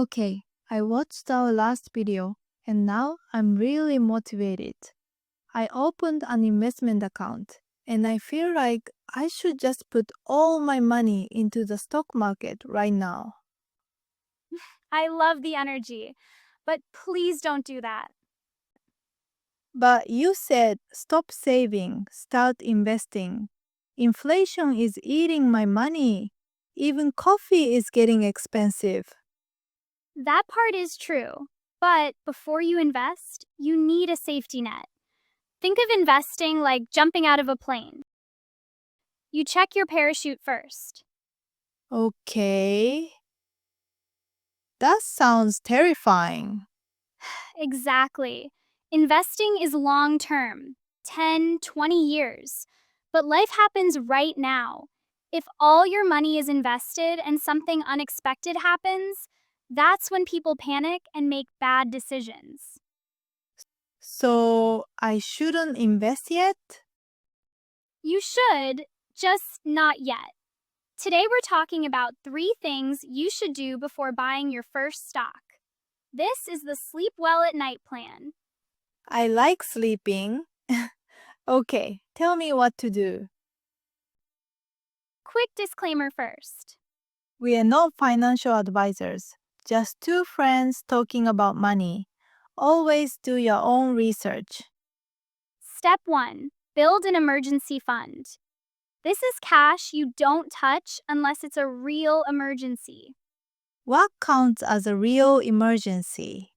Okay, I watched our last video and now I'm really motivated. I opened an investment account and I feel like I should just put all my money into the stock market right now. I love the energy, but please don't do that. But you said stop saving, start investing. Inflation is eating my money. Even coffee is getting expensive. That part is true, but before you invest, you need a safety net. Think of investing like jumping out of a plane. You check your parachute first. Okay. That sounds terrifying. Exactly. Investing is long term 10, 20 years. But life happens right now. If all your money is invested and something unexpected happens, that's when people panic and make bad decisions. So I shouldn't invest yet? You should, just not yet. Today we're talking about 3 things you should do before buying your first stock. This is the Sleep Well at Night plan. I like sleeping. Okay, tell me what to do. Quick disclaimer first. We are not financial advisors, just two friends talking about money. Always do your own research. Step 1. Build an emergency fund. This is cash you don't touch unless it's a real emergency. What counts as a real emergency?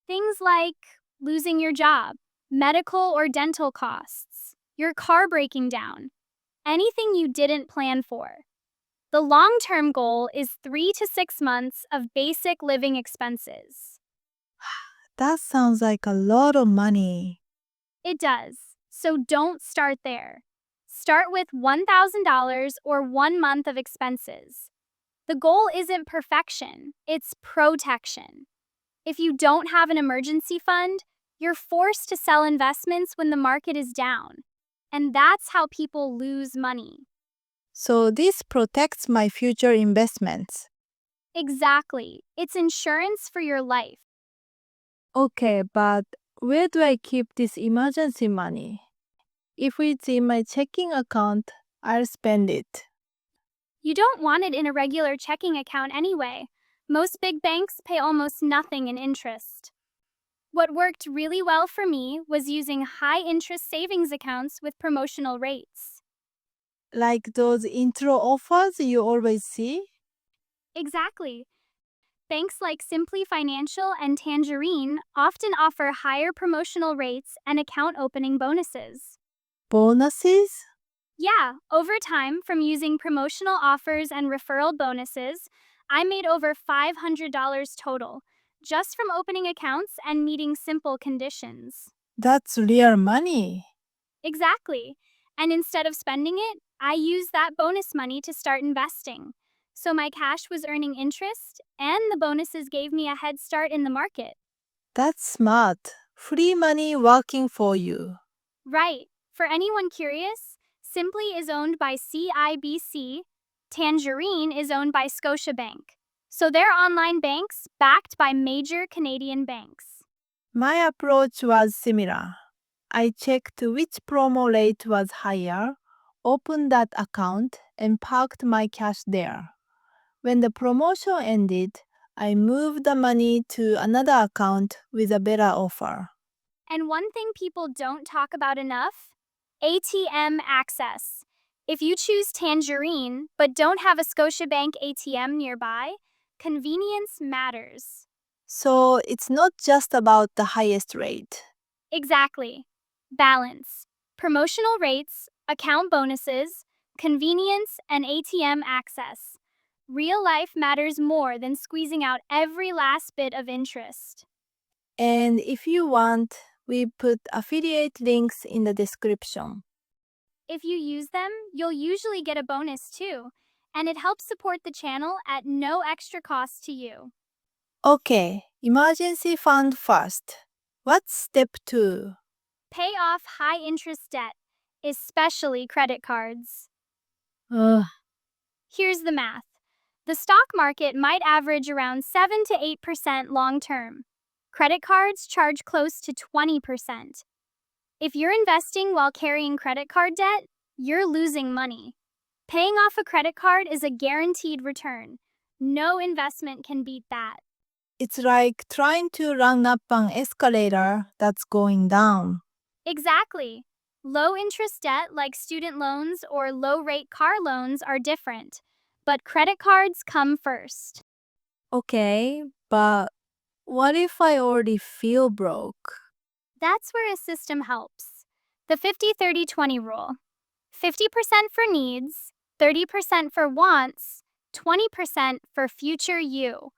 Things like losing your job, medical or dental costs, your car breaking down, anything you didn't plan for. The long term goal is 3 to 6 months of basic living expenses. That sounds like a lot of money. It does, so don't start there. Start with $1,000 or 1 month of expenses. The goal isn't perfection, it's protection. If you don't have an emergency fund, you're forced to sell investments when the market is down. And that's how people lose money. So this protects my future investments. Exactly. It's insurance for your life. Okay, but where do I keep this emergency money? If it's in my checking account, I'll spend it. You don't want it in a regular checking account anyway. Most big banks pay almost nothing in interest. What worked really well for me was using high interest savings accounts with promotional rates. Like those intro offers you always see? Exactly. Banks like Simply Financial and Tangerine often offer higher promotional rates and account opening bonuses. Bonuses? Yeah, over time, from using promotional offers and referral bonuses, I made over $500 total, just from opening accounts and meeting simple conditions. That's real money. Exactly. And instead of spending it, I used that bonus money to start investing. So my cash was earning interest, and the bonuses gave me a head start in the market. That's smart. Free money working for you. Right. For anyone curious, Simply is owned by CIBC, Tangerine is owned by Scotiabank. So they're online banks backed by major Canadian banks. My approach was similar. I checked which promo rate was higher, opened that account, and parked my cash there. When the promotion ended, I moved the money to another account with a better offer. And one thing people don't talk about enough, ATM access. If you choose Tangerine but don't have a Scotiabank ATM nearby, convenience matters. So it's not just about the highest rate. Exactly. Balance. Promotional rates, account bonuses, convenience, and ATM access. Real life matters more than squeezing out every last bit of interest. And if you want, we put affiliate links in the description. If you use them, you'll usually get a bonus too, and it helps support the channel at no extra cost to you. Okay, emergency fund first. What's step 2? Pay off high interest debt, especially credit cards. Ugh, Here's the math. The stock market might average around 7 to 8% long term. Credit cards charge close to 20%. If you're investing while carrying credit card debt, you're losing money. Paying off a credit card is a guaranteed return. No investment can beat that. It's like trying to run up an escalator that's going down. Exactly. Low interest debt like student loans or low rate car loans are different, but credit cards come first. Okay, but what if I already feel broke? That's where a system helps. The 50-30-20 rule: 50% for needs, 30% for wants, 20% for future you.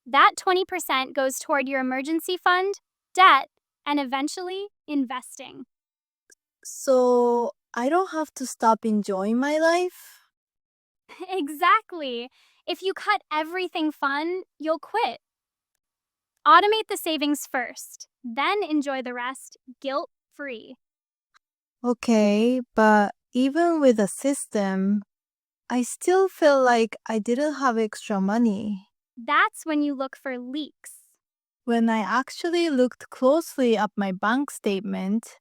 That 20% goes toward your emergency fund, debt, and eventually investing. So I don't have to stop enjoying my life? Exactly. If you cut everything fun, you'll quit. Automate the savings first, then enjoy the rest guilt free. Okay, but even with a system, I still feel like I didn't have extra money. That's when you look for leaks. When I actually looked closely at my bank statement,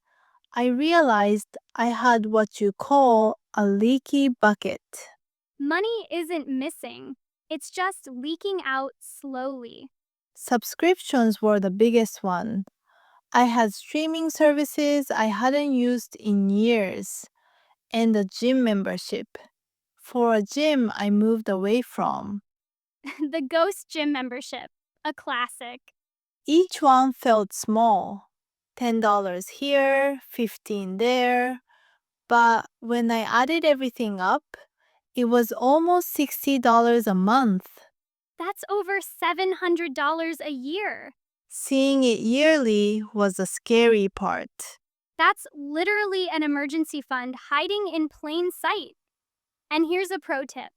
I realized I had what you call a leaky bucket. Money isn't missing, it's just leaking out slowly. Subscriptions were the biggest one. I had streaming services I hadn't used in years, and a gym membership. For a gym I moved away from. The ghost gym membership, a classic. Each one felt small, $10 here, 15 there, but when I added everything up, it was almost $60 a month. That's over $700 a year. Seeing it yearly was the scary part. That's literally an emergency fund hiding in plain sight. And here's a pro tip: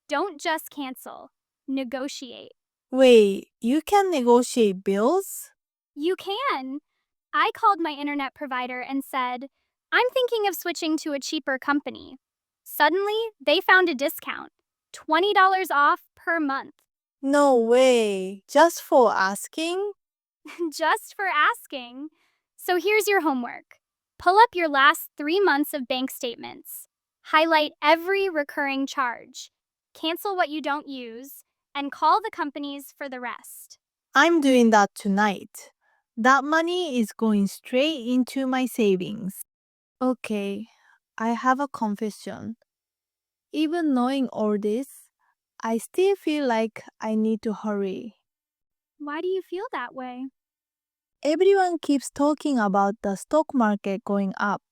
don't just cancel, negotiate. Wait, you can negotiate bills? You can. I called my internet provider and said, I'm thinking of switching to a cheaper company. Suddenly, they found a discount: $20 off per month. No way, just for asking? Just for asking. So here's your homework: pull up your last 3 months of bank statements, highlight every recurring charge, cancel what you don't use, and call the companies for the rest. I'm doing that tonight. That money is going straight into my savings. Okay, I have a confession. Even knowing all this, I still feel like I need to hurry. Why do you feel that way? Everyone keeps talking about the stock market going up.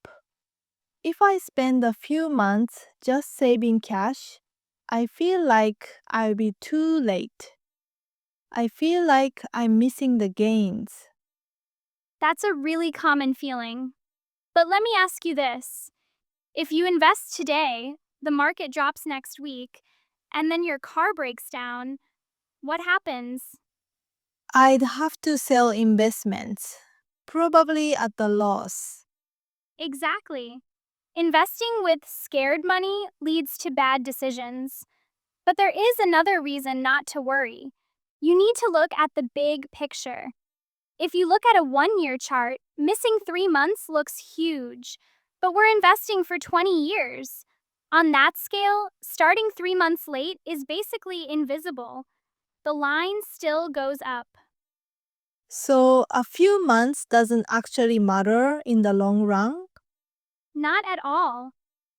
If I spend a few months just saving cash, I feel like I'll be too late. I feel like I'm missing the gains. That's a really common feeling. But let me ask you this: if you invest today, the market drops next week, and then your car breaks down, what happens? I'd have to sell investments, probably at a loss. Exactly. Investing with scared money leads to bad decisions. But there is another reason not to worry. You need to look at the big picture. If you look at a 1 year chart, missing 3 months looks huge, but we're investing for 20 years. On that scale, starting 3 months late is basically invisible. The line still goes up. So a few months doesn't actually matter in the long run? Not at all.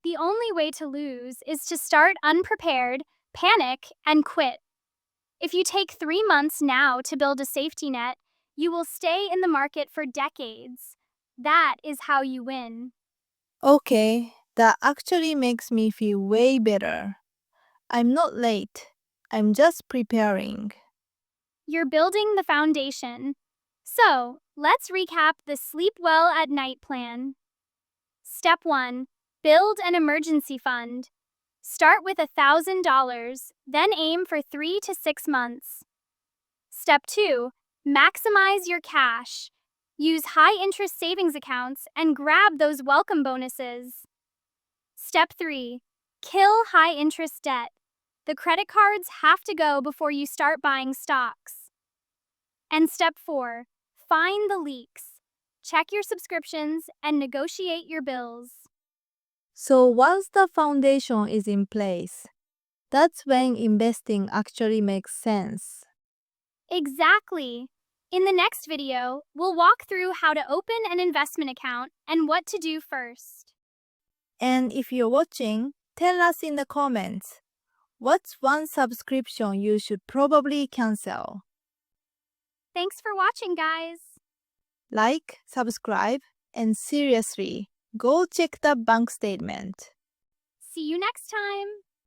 The only way to lose is to start unprepared, panic, and quit. If you take 3 months now to build a safety net, you will stay in the market for decades. That is how you win. Okay, that actually makes me feel way better. I'm not late. I'm just preparing. You're building the foundation. So, let's recap the Sleep Well at Night plan. Step 1: build an emergency fund. Start with $1,000, then aim for 3 to 6 months. Step 2: maximize your cash. Use high interest savings accounts and grab those welcome bonuses. Step 3: kill high interest debt. The credit cards have to go before you start buying stocks. And step 4, find the leaks. Check your subscriptions and negotiate your bills. So once the foundation is in place, that's when investing actually makes sense. Exactly. In the next video, we'll walk through how to open an investment account and what to do first. And if you're watching, tell us in the comments, what's one subscription you should probably cancel? Thanks for watching, guys. Like, subscribe, and seriously, go check the bank statement. See you next time.